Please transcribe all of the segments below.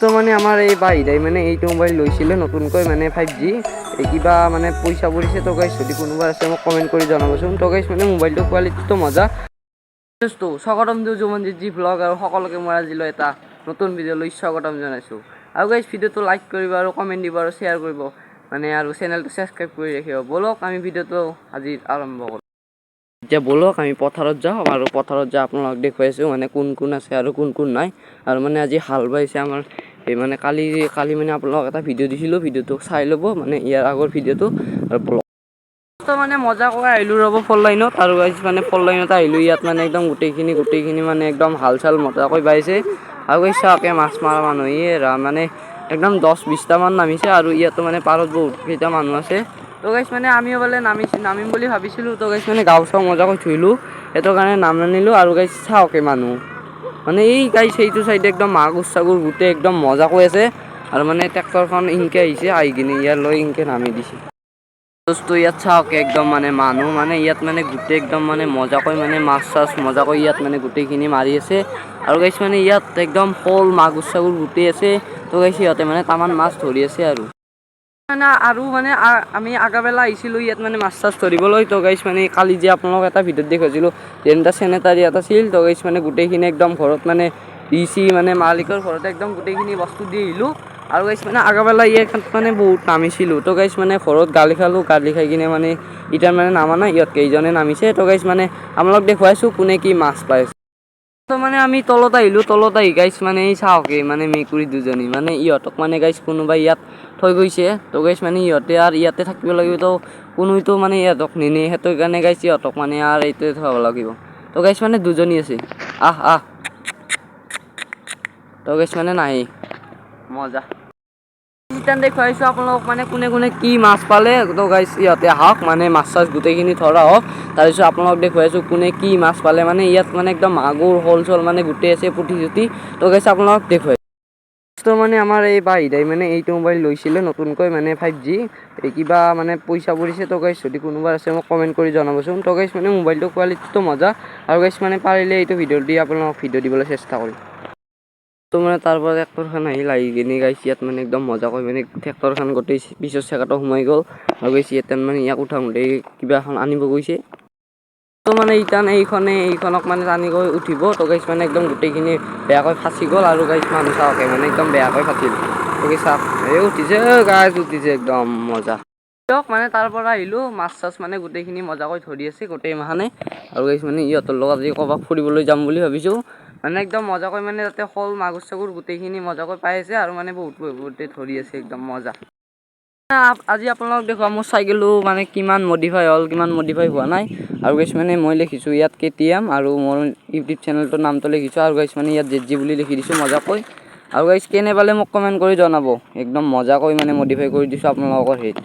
তো মানে আমাৰ এই ভাইদাই মানে এইটো মোবাইল লৈছিলে নতুনকৈ মানে 5G কিবা মানে পইচা পৰিছে তো গাইছ যদি কোনোবা আছে মোক কমেণ্ট কৰি জনাবচোন তো গাইছ মানে মোবাইলটো কোৱালিটিটো মজা স্বাগতম দিওঁ জুমনজিৎ জি ভ্লগ আৰু সকলোকে মই আজিলৈ এটা নতুন ভিডিঅ' লৈ স্বাগতম জনাইছোঁ আৰু গাইছ ভিডিঅ'টো লাইক কৰিব আৰু কমেণ্ট দিব আৰু শ্বেয়াৰ কৰিব মানে আৰু চেনেলটো ছাবস্ক্ৰাইব কৰি ৰাখিব বলক আমি ভিডিঅ'টো আজি আৰম্ভ কৰোঁ এতিয়া বলক আমি পথাৰত যাওঁ আৰু পথাৰত যাই আপোনালোকক দেখুৱাইছোঁ মানে কোন কোন আছে আৰু কোন কোন নাই আৰু মানে আজি হাল বাইছে আমাৰ এই মানে কালি মানে আপোনালোকক এটা ভিডিঅ' দিছিলোঁ ভিডিঅ'টো চাই ল'ব মানে ইয়াৰ আগৰ ভিডিঅ'টো আৰু মানে মজা কৰি আহিলোঁ ৰ'ব ফল লাইনত আৰু মানে ফল লাইনত আহিলোঁ ইয়াত মানে একদম গোটেইখিনি মানে একদম হাল চাল মজাকৈ বাইছে আৰু চাওকে মাছ মৰা মানুহ মানে একদম 10-20টা মান নামিছে আৰু ইয়াতো মানে পাৰত বহুত কেইটা মানুহ আছে তো গাইছ মানে আমিও বোলে নামিম বুলি ভাবিছিলোঁ তো গাইছ মানে গাঁও চাও মজাকৈ ধুইলোঁ সেইটো কাৰণে নামিলোঁ আৰু গাইছ চাওকে মানুহ মানে এই গাইছ সেইটো চাইডে একদম মাগুৰ চাগুৰ গোটেই একদম মজা কৈ আছে আৰু মানে ট্ৰেক্টৰখন ইনকে আহিছে আহি কিনে ইয়াত লৈ ইনকে নামি দিছে বস্তু ইয়াত চাওকে একদম মানে মানুহ মানে ইয়াত মানে গোটেই একদম মানে মজাকৈ মানে মাছ চাছ মজাকৈ ইয়াত মানে গোটেইখিনি মাৰি আছে আৰু গাইছ মানে ইয়াত একদম শ'ল মাগুৰ চাগুৰ গোটেই আছে তো গাইছ সিহঁতে মানে তামান মাছ ধৰি আছে আৰু মানে আমি আগাবেলা আহিছিলোঁ ইয়াত মানে মাছ চাছ ধৰিবলৈ তো গাইছ মানে কালি যে আপোনালোকক এটা ভিডিঅ'ত দেখুৱাইছিলোঁ যেনেটা চেনেটাৰী এটা আছিল তো গাইছ মানে গোটেইখিনি একদম ঘৰত মানে দিছি মানে মালিকৰ ঘৰতে একদম গোটেইখিনি বস্তু দি আহিলোঁ আৰু গাইছ মানে আগাবেলা ইয়াত মানে বহুত নামিছিলোঁ তো গাইছ মানে ঘৰত গালি খাই কিনে মানে ইটাৰ মানে নামা নাই ইহঁত কেইজনে নামিছে তো গাইছ মানে আপোনালোক দেখুৱাইছোঁ কোনে কি মাছ পাইছে তো মানে আমি তলত আহি গাইছ মানে এই চাওকে মানে মেকুৰী দুজনী মানে ইহঁতক মানে গাইছ কোনোবাই ইয়াত থৈ গৈছে তো গাইছ মানে ইহঁতে আৰু ইয়াতে থাকিব লাগিব তো কোনোতো মানে ইহঁতক নিনে সেইটো কাৰণে গাইছ ইহঁতক মানে আৰু এইটোৱে থ'ব লাগিব তো গাইছ মানে দুজনী আছে আহ তো গাইছ মানে নাহি মজা দেখুৱাইছোঁ আপোনালোকক মানে কোনে কি মাছ পালে তো গাইছ ইহঁতে আহক মানে মাছ চাছ গোটেইখিনি ধৰা হওক তাৰপিছত আপোনালোকক দেখুৱাইছোঁ কোনে কি মাছ পালে মানে ইয়াত মানে একদম মাগুৰ শ'ল চল মানে গোটেই আছে পুঠি চুঠি তো গাইছ আপোনালোকক দেখুৱাই তো মানে আমাৰ এই ভাইদাই মানে এইটো মোবাইল লৈছিলে নতুনকৈ মানে 5G কিবা মানে পইচা পৰিছে তো গাইছ যদি কোনোবা আছে মোক কমেণ্ট কৰি জনাবচোন তো গাইছ মানে মোবাইলটো কোৱালিটিটো মজা আৰু গাইছ মানে পাৰিলে এইটো ভিডিঅ' দি আপোনালোকক ভিডিঅ' দিবলৈ চেষ্টা কৰিম তো মানে তাৰপৰা ট্ৰেক্টৰখন আহি কিনে গাইছ ইয়াত মানে একদম মজাকৈ মানে ট্ৰেক্টৰখন গোটেই পিছৰ চেকাটো সোমাই গ'ল আৰু গাইছ ইয়াত মানে ইয়াক উঠাওঁতে কিবা এখন আনিব গৈছে তো মানে এইখনক মানে টানি গৈ উঠিব তো গাইছ মানে একদম গোটেইখিনি বেয়াকৈ ফাঁচি গ'ল আৰু গাইছ মানুহ চাওকে মানে একদম বেয়াকৈ ফাঁচিল তো গাইছ এই উঠিছে গাইছ উঠিছে একদম মজা মানে তাৰ পৰা আহিলোঁ মাছ চাছ মানে গোটেইখিনি মজাকৈ ধৰি আছে গোটেই মাহানে আৰু গাইছ মানে ইহঁতৰ লগত আজি ক'ৰবাত ফুৰিবলৈ যাম বুলি ভাবিছোঁ মানে একদম মজাকৈ মানে তাতে শ'ল মাগুৰ চাগুৰ গোটেইখিনি মজাকৈ পাই আছে আৰু মানে বহুতে ধৰি আছে একদম মজা আজি আপোনালোকক দেখুৱা মোৰ চাইকেলটো মানে কিমান মডিফাই হ'ল কিমান মডিফাই হোৱা নাই আৰু গাইছ মানে মই লিখিছোঁ ইয়াত KTM আৰু মোৰ ইউটিউব চেনেলটোৰ নামটো লিখিছোঁ আৰু গাইছ মানে ইয়াত ZG বুলি লিখি দিছোঁ মজাকৈ আৰু গাইছ কেনে পালে মোক কমেণ্ট কৰি জনাব একদম মজাকৈ মানে মডিফাই কৰি দিছোঁ আপোনালোকৰ হেৰিত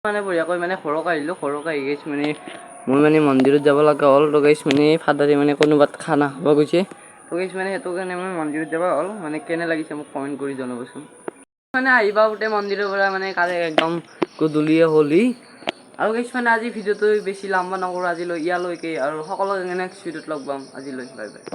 মানে বঢ়িয়াকৈ মানে ঘৰক আহি গাইছ মানে মই মানে মন্দিৰত যাব লগা হ'ল তো গাইছ মানে ফাদাৰে মানে কোনোবাত খানা খাব গৈছে তো গাইছ মানে সেইটো কাৰণে মই মন্দিৰত যাব হ'ল মানে কেনে লাগিছে মোক কমেণ্ট কৰি জনাবচোন মানে আহিবা গোটেই মন্দিৰৰ পৰা মানে কালি একদম গধূলিয়ে হ'লি আৰু গাইছ মানে আজি ভিডিঅ'টো বেছি লম্বা নকৰোঁ আজিলৈ ইয়ালৈকে আৰু সকলোকে নেক্সট ভিডিঅ'ত লগ পাম আজিলৈ বাই বাই